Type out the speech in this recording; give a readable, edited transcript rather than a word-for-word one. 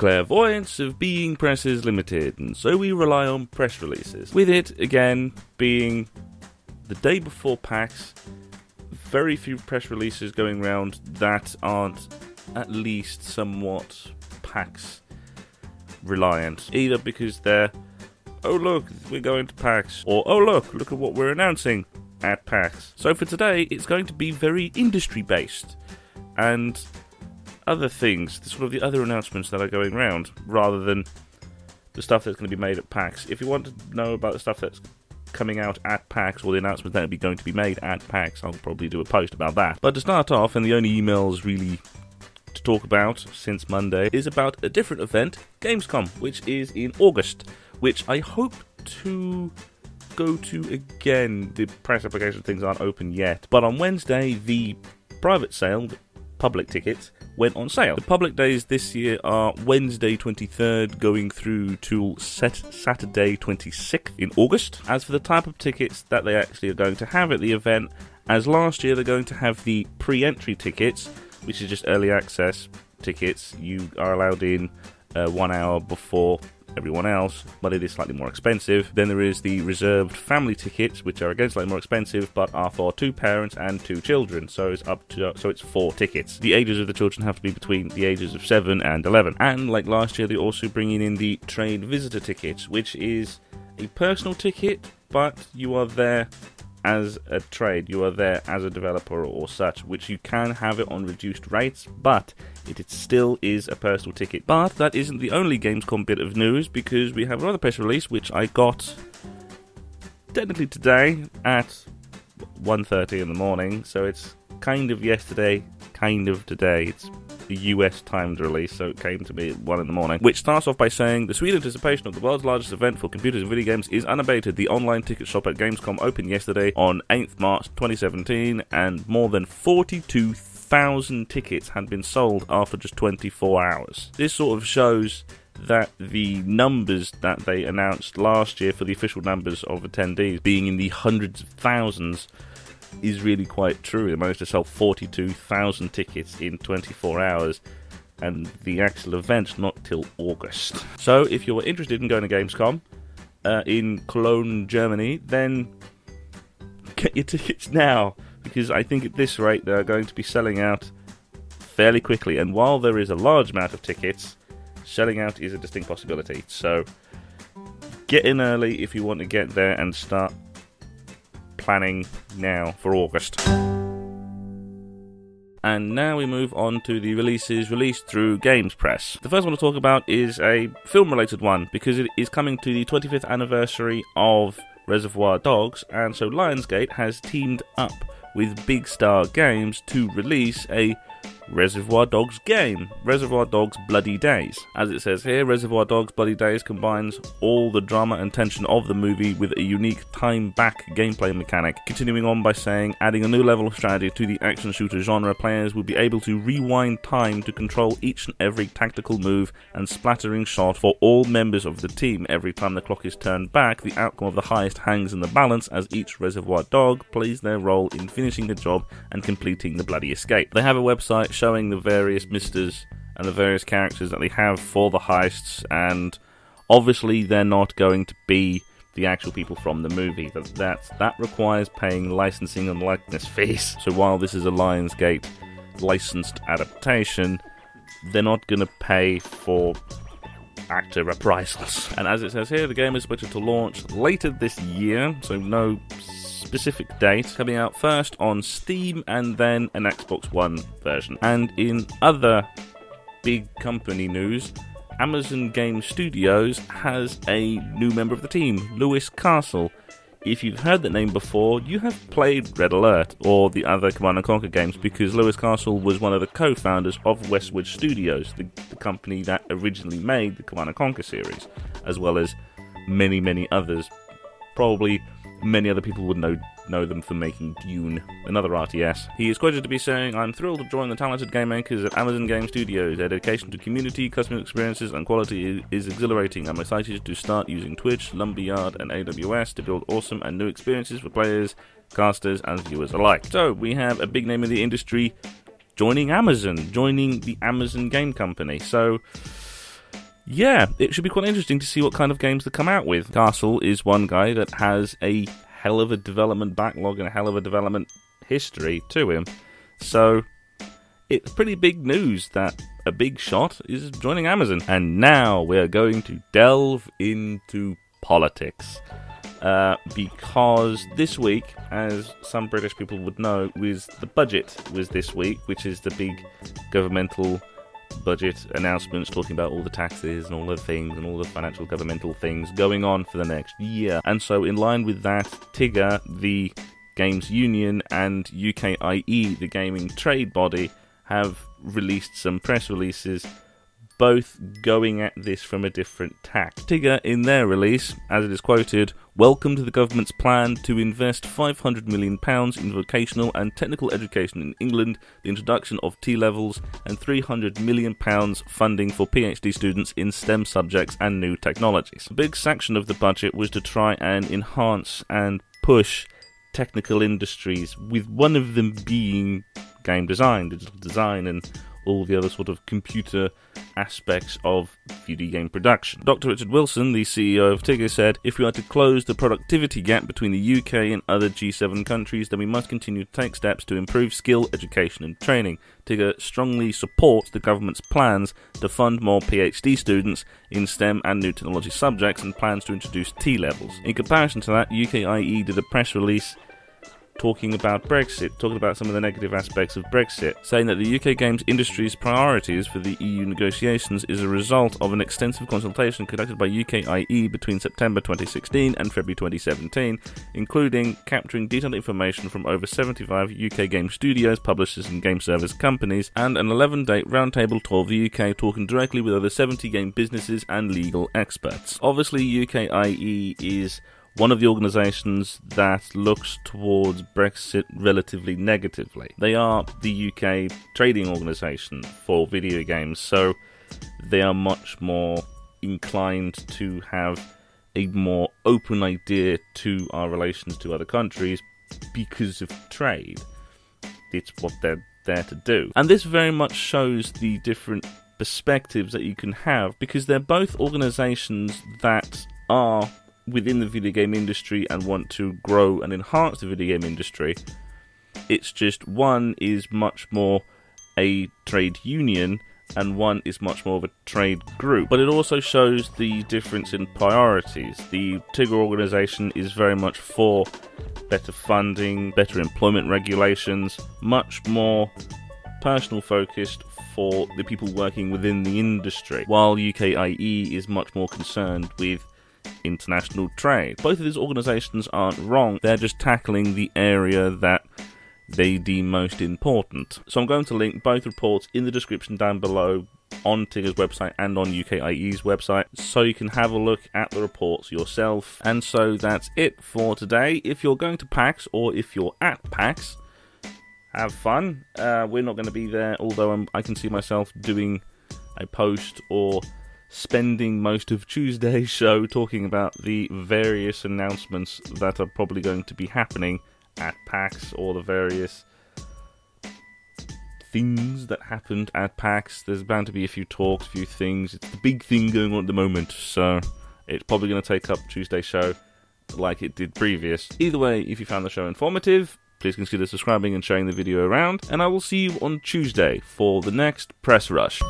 clairvoyance of being press is limited, and so we rely on press releases. With it, again, being the day before PAX, very few press releases going around that aren't at least somewhat PAX reliant. Either because they're, oh look, we're going to PAX, or oh look at what we're announcing at PAX. So for today, it's going to be very industry based, and other things, sort of the other announcements that are going around, rather than the stuff that's going to be made at PAX. If you want to know about the stuff that's coming out at PAX, or the announcements that are going to be made at PAX, I'll probably do a post about that. But to start off, and the only emails really to talk about since Monday, is about a different event, Gamescom, which is in August, which I hope to go to again. The press application things aren't open yet, but on Wednesday, the private sale, the public tickets, went on sale. The public days this year are Wednesday 23rd going through to Saturday 26th in August. As for the type of tickets that they actually are going to have at the event, as last year they're going to have the pre-entry tickets, which is just early access tickets. You are allowed in 1 hour before everyone else, but it is slightly more expensive. Then there is the reserved family tickets, which are again slightly more expensive, but are for 2 parents and 2 children, so it's 4 tickets. The ages of the children have to be between the ages of 7 and 11. And like last year, they're also bringing in the trade visitor tickets, which is a personal ticket, but you are there as a trade, you are there as a developer or such, which you can have it on reduced rates, but it still is a personal ticket. But that isn't the only Gamescom bit of news, because we have another press release, which I got technically today at 1:30 in the morning, so it's kind of yesterday, kind of today. It's the US timed release, so it came to me at 1 in the morning, which starts off by saying, the sweet anticipation of the world's largest event for computers and video games is unabated. The online ticket shop at Gamescom opened yesterday on 8th March 2017, and more than 42,000 tickets had been sold after just 24 hours. This sort of shows that the numbers that they announced last year for the official numbers of attendees being in the hundreds of thousands is really quite true. They managed to sell 42,000 tickets in 24 hours, and the actual event's not till August. So if you're interested in going to Gamescom in Cologne, Germany, then get your tickets now, because I think at this rate they're going to be selling out fairly quickly, and while there is a large amount of tickets, selling out is a distinct possibility. So get in early if you want to get there and start planning now for August. And now we move on to the releases released through Games Press. The first one to talk about is a film-related one, because it is coming to the 25th anniversary of Reservoir Dogs, and so Lionsgate has teamed up with Big Star Games to release a Reservoir Dogs game, Reservoir Dogs Bloody Days. As it says here, Reservoir Dogs Bloody Days combines all the drama and tension of the movie with a unique time-back gameplay mechanic. Continuing on by saying, adding a new level of strategy to the action shooter genre, players will be able to rewind time to control each and every tactical move and splattering shot for all members of the team. Every time the clock is turned back, the outcome of the highest hangs in the balance as each Reservoir Dog plays their role in finishing the job and completing the bloody escape. They have a website showing the various misters and the various characters that they have for the heists, and obviously they're not going to be the actual people from the movie. That requires paying licensing and likeness fees. So while this is a Lionsgate licensed adaptation, they're not going to pay for actor reprisals. And as it says here, the game is expected to launch later this year, so no specific date, coming out first on Steam and then an Xbox One version. And in other big company news, Amazon Game Studios has a new member of the team, Lewis Castle. If you've heard that name before, you have played Red Alert or the other Command & Conquer games, because Lewis Castle was one of the co-founders of Westwood Studios, the company that originally made the Command & Conquer series, as well as many, many others. Probably many other people would know them for making Dune, another RTS. He is quoted to be saying, "I'm thrilled to join the talented game makers at Amazon Game Studios. Their dedication to community, customer experiences, and quality is exhilarating. I'm excited to start using Twitch, Lumberyard, and AWS to build awesome and new experiences for players, casters, and viewers alike." So, we have a big name in the industry joining Amazon, joining the Amazon Game Company. So, yeah, it should be quite interesting to see what kind of games they come out with. Castle is one guy that has a hell of a development backlog and a hell of a development history to him. So it's pretty big news that a big shot is joining Amazon. And now we're going to delve into politics. Because this week, as some British people would know, the budget was this week, which is the big governmental budget announcements talking about all the taxes and all the things and all the financial governmental things going on for the next year. And so in line with that, TIGA, the Games Union, and UKIE, the gaming trade body, have released some press releases, both going at this from a different tack. TIGA, in their release, as it is quoted, welcomed the government's plan to invest £500 million in vocational and technical education in England, the introduction of T-levels, and £300 million funding for PhD students in STEM subjects and new technologies. A big section of the budget was to try and enhance and push technical industries, with one of them being game design, digital design, and all the other sort of computer aspects of video game production. Dr. Richard Wilson, the CEO of TIGA, said, if we are to close the productivity gap between the UK and other G7 countries, then we must continue to take steps to improve skill, education and training. TIGA strongly supports the government's plans to fund more PhD students in STEM and new technology subjects and plans to introduce T-levels. In comparison to that, UKIE did a press release talking about Brexit, talking about some of the negative aspects of Brexit, saying that the UK games industry's priorities for the EU negotiations is a result of an extensive consultation conducted by UKIE between September 2016 and February 2017, including capturing detailed information from over 75 UK game studios, publishers and game service companies, and an 11-day roundtable tour of the UK talking directly with over 70 game businesses and legal experts. Obviously, UKIE is one of the organisations that looks towards Brexit relatively negatively. They are the UK trading organisation for video games, so they are much more inclined to have a more open idea to our relations to other countries because of trade. It's what they're there to do. And this very much shows the different perspectives that you can have, because they're both organisations that are within the video game industry and want to grow and enhance the video game industry. It's just one is much more a trade union and one is much more of a trade group. But it also shows the difference in priorities. The TIGA organisation is very much for better funding, better employment regulations, much more personal focused for the people working within the industry, while UKIE is much more concerned with international trade. Both of these organisations aren't wrong, they're just tackling the area that they deem most important. So I'm going to link both reports in the description down below on TIGA's website and on UKIE's website, so you can have a look at the reports yourself. And so that's it for today. If you're going to PAX, or if you're at PAX, have fun. We're not going to be there, although I can see myself doing a post or spending most of Tuesday's show talking about the various announcements that are probably going to be happening at PAX, or the various things that happened at PAX. There's bound to be a few talks, a few things. It's the big thing going on at the moment, so it's probably going to take up Tuesday's show like it did previous. Either way, if you found the show informative, please consider subscribing and sharing the video around, and I will see you on Tuesday for the next Press Rush.